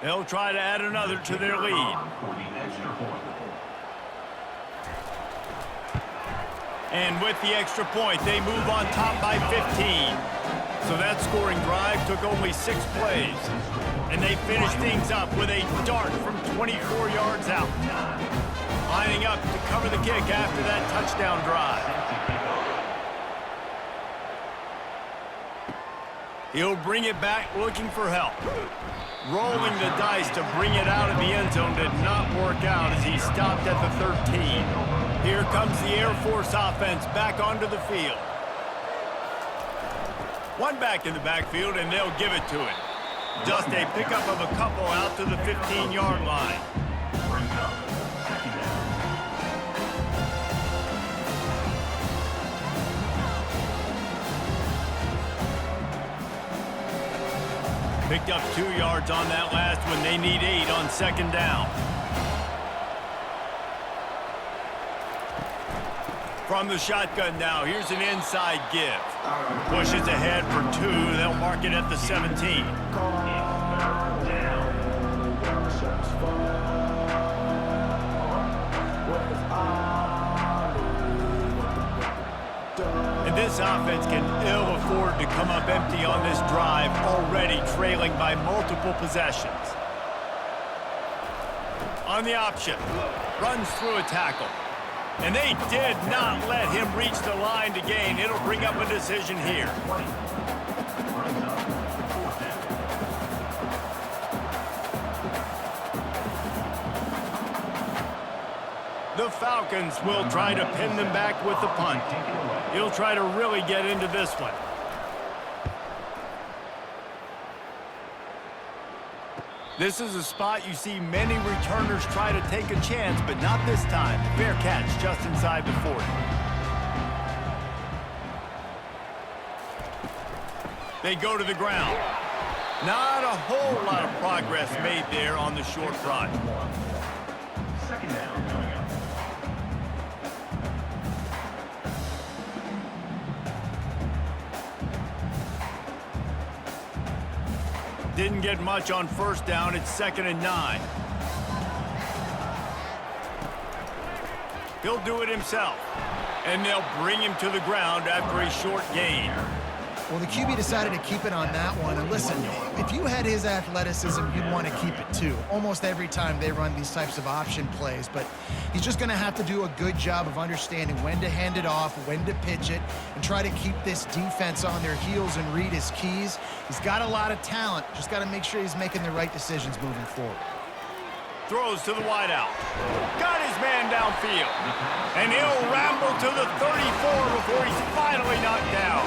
They'll try to add another to their lead. And with the extra point, they move on top by 15. So that scoring drive took only 6 plays. And they finish things up with a dart from 24 yards out. Lining up to cover the kick after that touchdown drive. He'll bring it back looking for help. Rolling the dice to bring it out of the end zone did not work out as he stopped at the 13. Here comes the Air Force offense back onto the field. One back in the backfield, and they'll give it to him. Just a pickup of a couple out to the 15-yard line. Brings up second down. Picked up 2 yards on that last one. They need 8 on second down. From the shotgun now, here's an inside give. Pushes ahead for 2. They'll mark it at the 17. It's third down. And this offense can ill afford to come up empty on this drive, already trailing by multiple possessions. On the option, runs through a tackle. And they did not let him reach the line to gain. It'll bring up a decision here. The Falcons will try to pin them back with the punt. He'll try to really get into this one. This is a spot you see many returners try to take a chance, but not this time. Fair catch just inside the 40. They go to the ground. Not a whole lot of progress made there on the short run. Second down coming up. Didn't get much on first down. It's 2nd and 9. He'll do it himself. And they'll bring him to the ground after a short gain. Well, the QB decided to keep it on that one. And listen, if you had his athleticism, you'd want to keep it too. Almost every time they run these types of option plays. But he's just going to have to do a good job of understanding when to hand it off, when to pitch it, and try to keep this defense on their heels and read his keys. He's got a lot of talent. Just got to make sure he's making the right decisions moving forward. Throws to the wideout. Got his man downfield. And he'll ramble to the 34 before he's finally knocked down.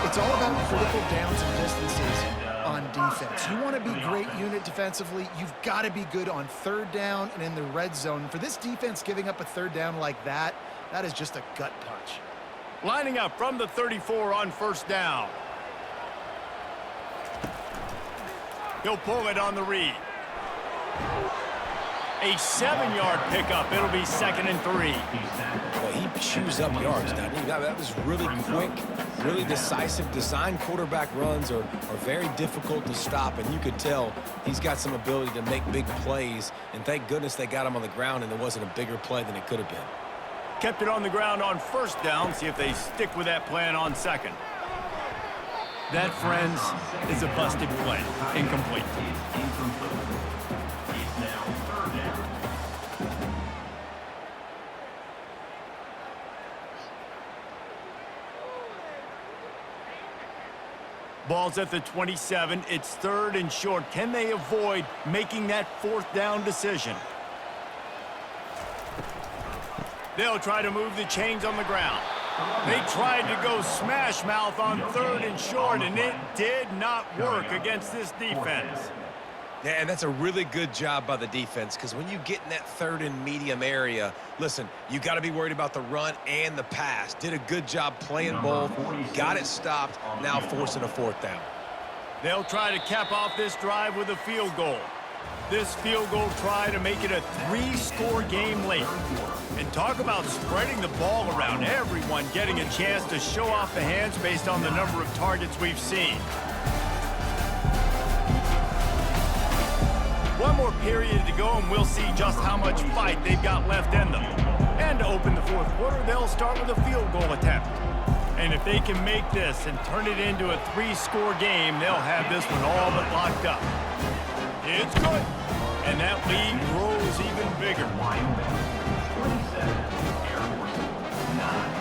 It's all about critical downs and distances on defense. You want to be great unit defensively, you've got to be good on third down and in the red zone. For this defense, giving up a third down like that, that is just a gut punch. Lining up from the 34 on first down. He'll pull it on the read. A 7-yard pickup. It'll be 2nd and 3. Well, he chews up yards, doesn't he? That was really quick, really decisive. Design quarterback runs are very difficult to stop, and you could tell he's got some ability to make big plays, and thank goodness they got him on the ground and there wasn't a bigger play than it could have been. Kept it on the ground on first down. See if they stick with that plan on second. That, friends, is a busted play. Incomplete. It's now third down. Ball's at the 27. It's 3rd and short. Can they avoid making that 4th down decision? They'll try to move the chains on the ground. They tried to go smash mouth on 3rd and short, and it did not work against this defense. Yeah, and that's a really good job by the defense, because when you get in that 3rd and medium area, listen, you got to be worried about the run and the pass. Did a good job playing both, got it stopped, now forcing a 4th down. They'll try to cap off this drive with a field goal. This field goal try to make it a 3-score game late. And talk about spreading the ball around, everyone getting a chance to show off the hands based on the number of targets we've seen. One more period to go, and we'll see just how much fight they've got left in them. And to open the 4th quarter, they'll start with a field goal attempt. And if they can make this and turn it into a 3-score game, they'll have this one all but locked up. It's good. And that lead grows even bigger. Wyoming, 27, Air Force, 9.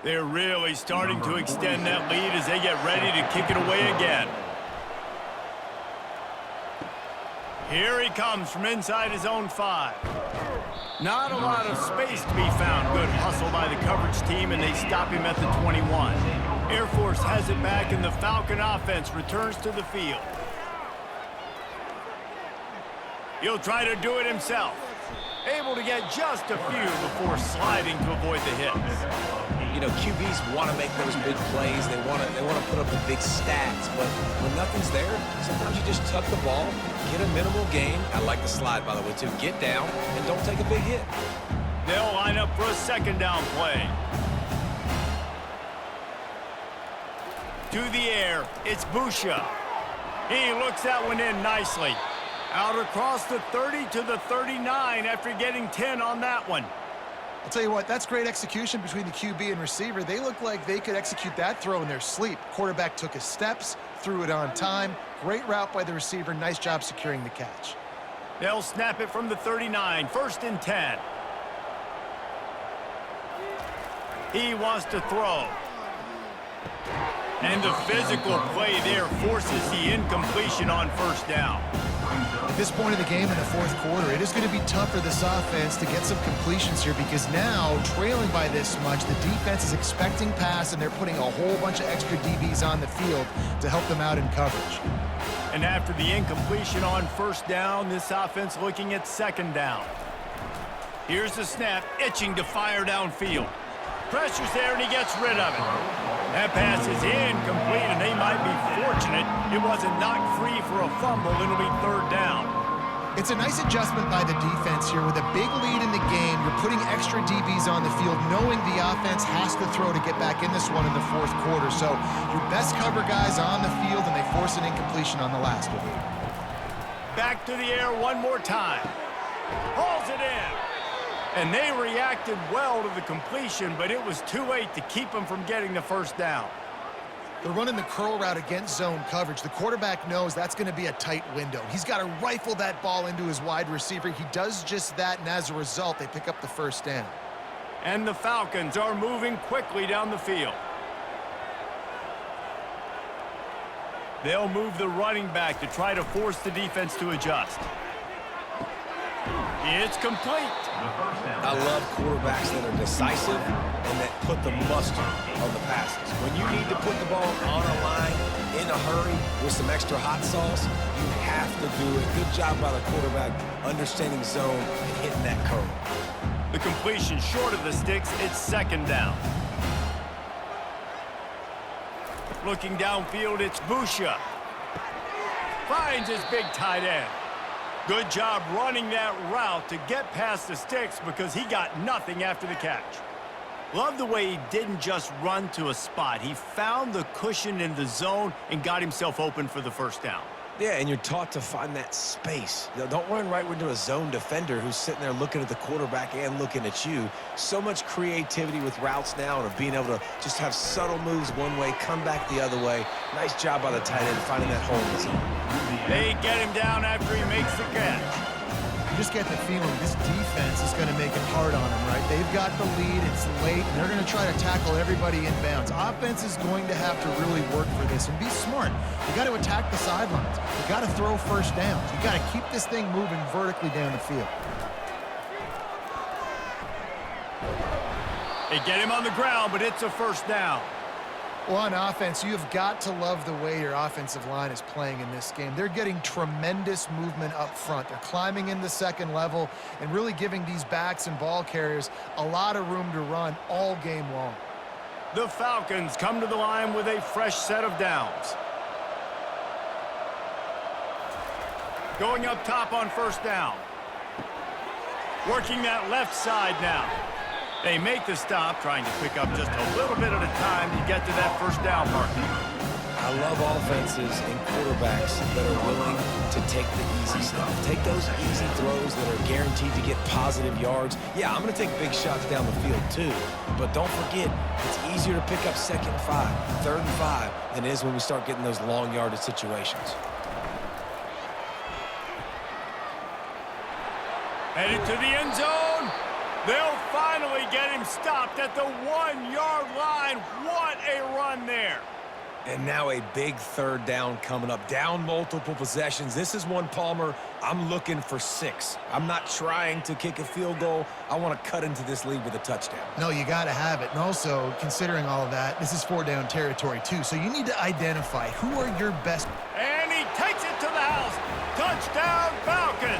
They're really starting to extend that lead as they get ready to kick it away again. Here he comes from inside his own 5. Not a lot of space to be found. Good hustle by the coverage team, and they stop him at the 21. Air Force has it back, and the Falcon offense returns to the field. He'll try to do it himself. Able to get just a few before sliding to avoid the hits. You know, QBs want to make those big plays. They want to put up the big stats. But when nothing's there, sometimes you just tuck the ball, get a minimal gain. I like the slide, by the way, too. Get down and don't take a big hit. They'll line up for a second down play. To the air, it's Busha. He looks that one in nicely. Out across the 30 to the 39 after getting 10 on that one. I'll tell you what, that's great execution between the QB and receiver. They look like they could execute that throw in their sleep. Quarterback took his steps, threw it on time. Great route by the receiver. Nice job securing the catch. They'll snap it from the 39, 1st and 10. He wants to throw. And the physical play there forces the incompletion on 1st down. At this point of the game in the 4th quarter, it is going to be tough for this offense to get some completions here because now, trailing by this much, the defense is expecting pass, and they're putting a whole bunch of extra DBs on the field to help them out in coverage. And after the incompletion on 1st down, this offense looking at 2nd down. Here's the snap, itching to fire downfield. Pressure's there, and he gets rid of it. That pass is incomplete, and they might be fortunate it wasn't knocked free for a fumble. It'll be 3rd down. It's a nice adjustment by the defense here. With a big lead in the game, you're putting extra DBs on the field, knowing the offense has to throw to get back in this one in the 4th quarter. So your best cover guys on the field, and they force an incompletion on the last one. Back to the air one more time. Hauls it in. And they reacted well to the completion, but it was too late to keep them from getting the 1st down. They're running the curl route against zone coverage. The quarterback knows that's going to be a tight window. He's got to rifle that ball into his wide receiver. He does just that, and as a result, they pick up the 1st down. And the Falcons are moving quickly down the field. They'll move the running back to try to force the defense to adjust. It's complete. I love quarterbacks that are decisive and that put the mustard on the passes. When you need to put the ball on a line in a hurry with some extra hot sauce, you have to do it. Good job by the quarterback understanding zone and hitting that curve. The completion short of the sticks, it's 2nd down. Looking downfield, it's Busha. Finds his big tight end. Good job running that route to get past the sticks because he got nothing after the catch. Love the way he didn't just run to a spot. He found the cushion in the zone and got himself open for the 1st down. Yeah, and you're taught to find that space. Don't run right into a zone defender who's sitting there looking at the quarterback and looking at you. So much creativity with routes now and of being able to just have subtle moves one way, come back the other way. Nice job by the tight end finding that hole in the zone. They get him down after he makes the catch. You just get the feeling this defense is going to make it hard on them, right? They've got the lead, it's late, and they're going to try to tackle everybody inbounds. Offense is going to have to really work for this and be smart. You got to attack the sidelines. You got to throw 1st downs. You got to keep this thing moving vertically down the field. They get him on the ground, but it's a 1st down. Well, on offense, you've got to love the way your offensive line is playing in this game. They're getting tremendous movement up front. They're climbing in the 2nd level and really giving these backs and ball carriers a lot of room to run all game long. The Falcons come to the line with a fresh set of downs. Going up top on 1st down. Working that left side now. They make the stop, trying to pick up just a little bit at a time to get to that 1st down mark. I love offenses and quarterbacks that are willing to take the easy stuff. Take those easy throws that are guaranteed to get positive yards. Yeah, I'm going to take big shots down the field too. But don't forget, it's easier to pick up 2nd and 5, 3rd and 5 than it is when we start getting those long yardage situations. Headed to the end zone. They'll finally get him stopped at the 1-yard line. What a run there. And now a big third down coming up. Down multiple possessions. This is one, Palmer, I'm looking for 6. I'm not trying to kick a field goal. I want to cut into this lead with a touchdown. No, you got to have it. And also, considering all of that, this is 4-down territory, too. So you need to identify who are your best. And he takes it to the house. Touchdown, Falcons.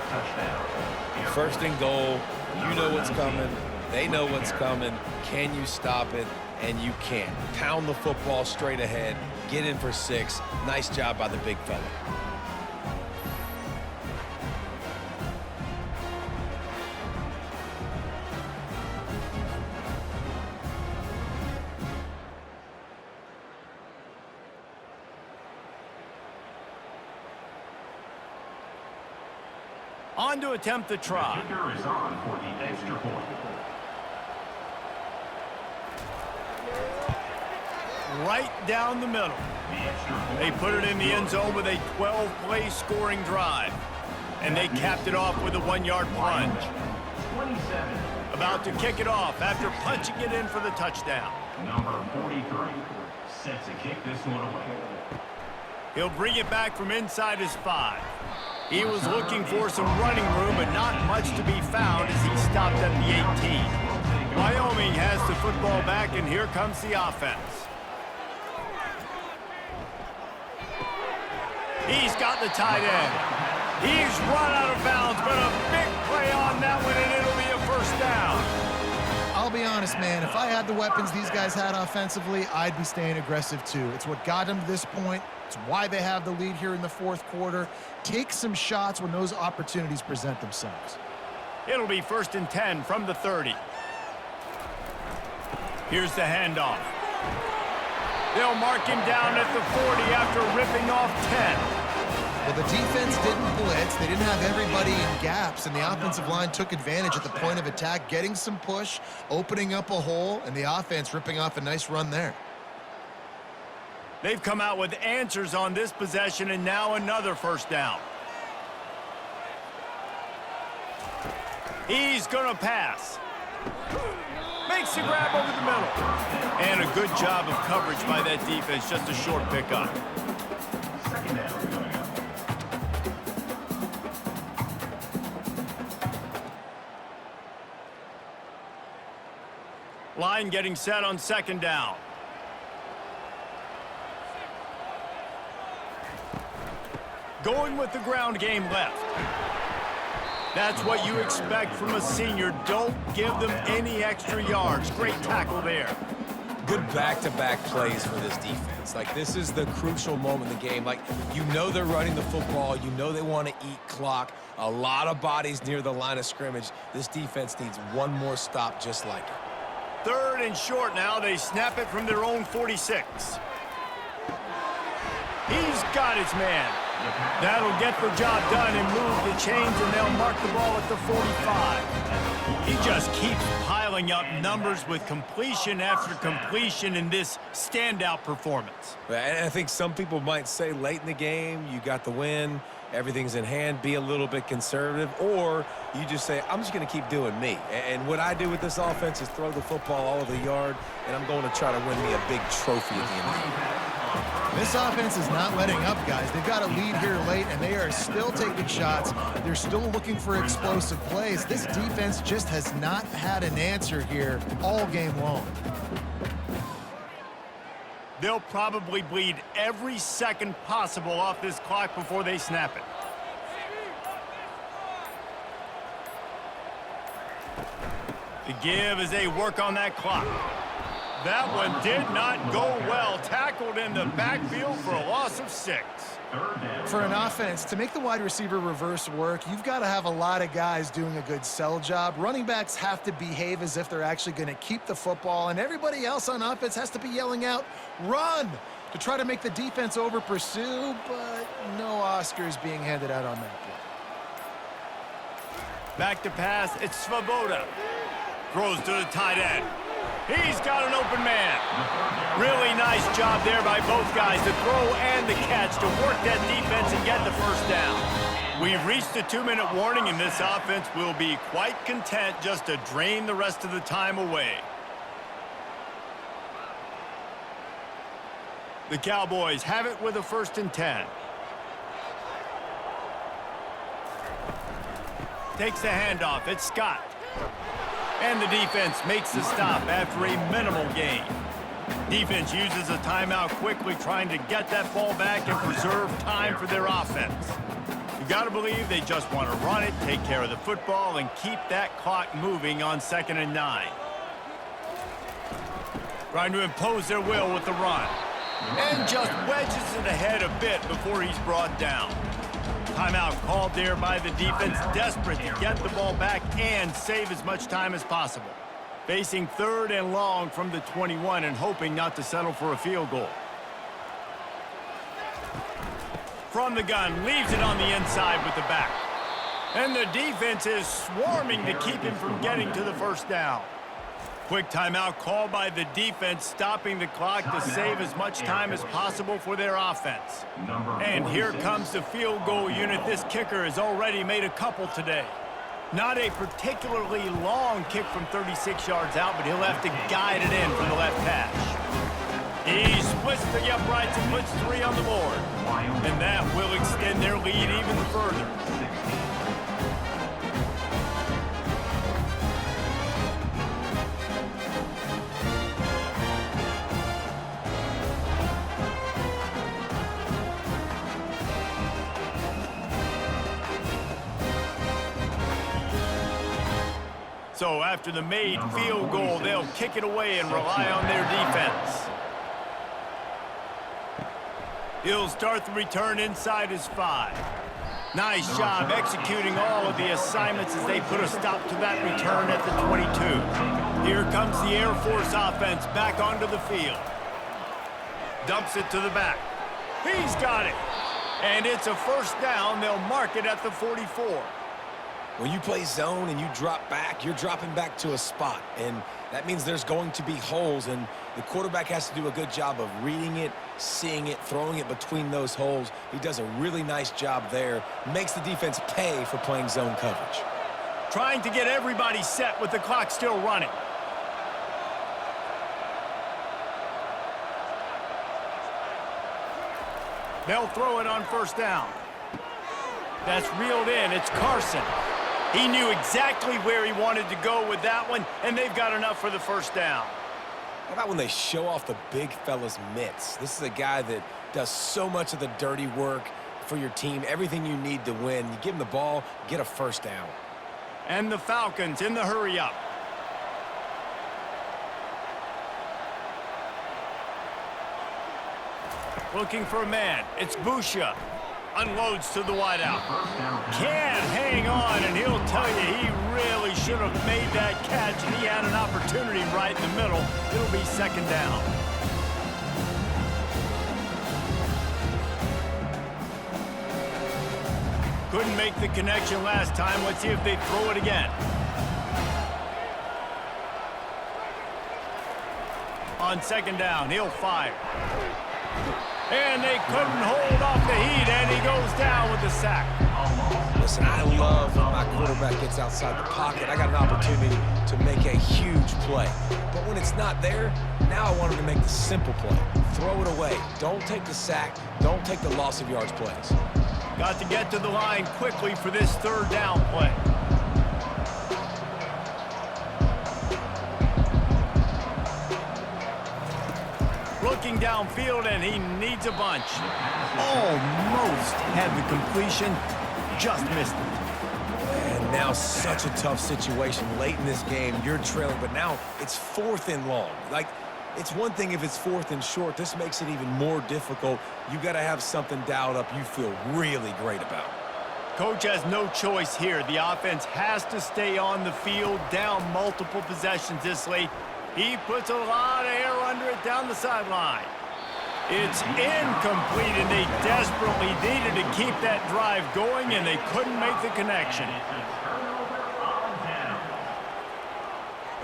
Touchdown. First and goal. You know what's coming. They know what's coming. Can you stop it? And you can't. Pound the football straight ahead. Get in for 6. Nice job by the big fella. On to attempt the try. Kicker is on for the extra point. Right down the middle. They put it in the end zone with a 12-play scoring drive. And they capped it off with a 1-yard plunge. 27. About to kick it off after punching it in for the touchdown. Number 43 set to kick this one away. He'll bring it back from inside his 5. He was looking for some running room, but not much to be found as he stopped at the 18. Wyoming has the football back, and here comes the offense. He's got the tight end. He's run out of bounds, but a big play on that one, and it'll be a first down. I'll be honest, man, if I had the weapons these guys had offensively, I'd be staying aggressive too. It's what got them to this point. It's why they have the lead here in the fourth quarter. Take some shots when those opportunities present themselves. It'll be 1st and 10 from the 30. Here's the handoff. They'll mark him down at the 40 after ripping off 10. Well, the defense didn't blitz. They didn't have everybody in gaps, and the offensive line took advantage at the point of attack, getting some push, opening up a hole, and the offense ripping off a nice run there. They've come out with answers on this possession, and now another first down. He's going to pass. Makes the grab over the middle. And a good job of coverage by that defense, just a short pickup. Second down coming up. Line getting set on 2nd down. Going with the ground game left. That's what you expect from a senior. Don't give them any extra yards. Great tackle there. Good back-to-back plays for this defense. Like, this is the crucial moment in the game. Like, you know they're running the football. You know they want to eat clock. A lot of bodies near the line of scrimmage. This defense needs one more stop just like it. 3rd and short now. They snap it from their own 46. He's got his man. That'll get the job done and move the chains, and they'll mark the ball at the 45. He just keeps piling up numbers with completion after completion in this standout performance. And I think some people might say late in the game, you got the win, everything's in hand, be a little bit conservative, or you just say, I'm just going to keep doing me. And what I do with this offense is throw the football all over the yard, and I'm going to try to win me a big trophy at the end of the year. This offense is not letting up, guys. They've got a lead here late, and they are still taking shots. They're still looking for explosive plays. This defense just has not had an answer here all game long. They'll probably bleed every second possible off this clock before they snap it. The give as they work on that clock. That one did not go well. Tackled in the backfield for a loss of 6. For an offense, to make the wide receiver reverse work, you've got to have a lot of guys doing a good sell job. Running backs have to behave as if they're actually going to keep the football, and everybody else on offense has to be yelling out, run, to try to make the defense over-pursue, but no Oscars being handed out on that play. Back to pass, it's Svoboda. Throws to the tight end. He's got an open man. Really nice job there by both guys, the throw and the catch, to work that defense and get the first down. We've reached the 2-minute warning, and this offense will be quite content just to drain the rest of the time away. The Cowboys have it with a 1st and 10. Takes the handoff. It's Scott. And the defense makes the stop after a minimal gain. Defense uses a timeout quickly, trying to get that ball back and preserve time for their offense. You got to believe they just want to run it, take care of the football, and keep that clock moving on 2nd and 9. Trying to impose their will with the run. And just wedges it ahead a bit before he's brought down. Timeout called there by the defense, desperate to get the ball back and save as much time as possible. Facing 3rd and long from the 21 and hoping not to settle for a field goal. From the gun, leaves it on the inside with the back. And the defense is swarming to keep him from getting to the 1st down. Quick timeout called by the defense, stopping the clock to save as much time as possible for their offense. And here comes the field goal unit. This kicker has already made a couple today. Not a particularly long kick from 36 yards out, but he'll have to guide it in from the left hash. He splits the uprights and puts 3 on the board. And that will extend their lead even further. So after the made field goal, they'll kick it away and rely on their defense. He'll start the return inside his 5. Nice job executing all of the assignments as they put a stop to that return at the 22. Here comes the Air Force offense back onto the field. Dumps it to the back. He's got it. And it's a 1st down. They'll mark it at the 44. When you play zone and you drop back, you're dropping back to a spot. And that means there's going to be holes, and the quarterback has to do a good job of reading it, seeing it, throwing it between those holes. He does a really nice job there. Makes the defense pay for playing zone coverage. Trying to get everybody set with the clock still running. They'll throw it on 1st down. That's reeled in. It's Carson. He knew exactly where he wanted to go with that one, and they've got enough for the 1st down. How about when they show off the big fella's mitts? This is a guy that does so much of the dirty work for your team, everything you need to win. You give him the ball, get a 1st down. And the Falcons in the hurry-up. Looking for a man. It's Busha. Unloads to the wideout. Can't hang on, and he'll tell you he really should have made that catch, and he had an opportunity right in the middle. It'll be 2nd down. Couldn't make the connection last time. Let's see if they throw it again. On 2nd down, he'll fire. And they couldn't hold off the heat, and he goes down with the sack. Listen, I love when my quarterback gets outside the pocket. I got an opportunity to make a huge play. But when it's not there, now I want him to make the simple play. Throw it away. Don't take the sack. Don't take the loss of yards plays. Got to get to the line quickly for this 3rd down play. Looking downfield, and he needs a bunch. Almost had the completion, just missed it. And now such a tough situation late in this game. You're trailing, but now it's 4th and long. Like, it's one thing if it's 4th and short. This makes it even more difficult. You got to have something dialed up you feel really great about. Coach has no choice here. The offense has to stay on the field, down multiple possessions this late. He puts a lot of air under it down the sideline. It's incomplete, and they desperately needed to keep that drive going, and they couldn't make the connection.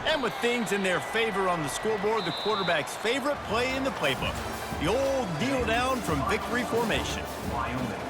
And with things in their favor on the scoreboard, the quarterback's favorite play in the playbook, the old kneel down from victory formation. Wyoming.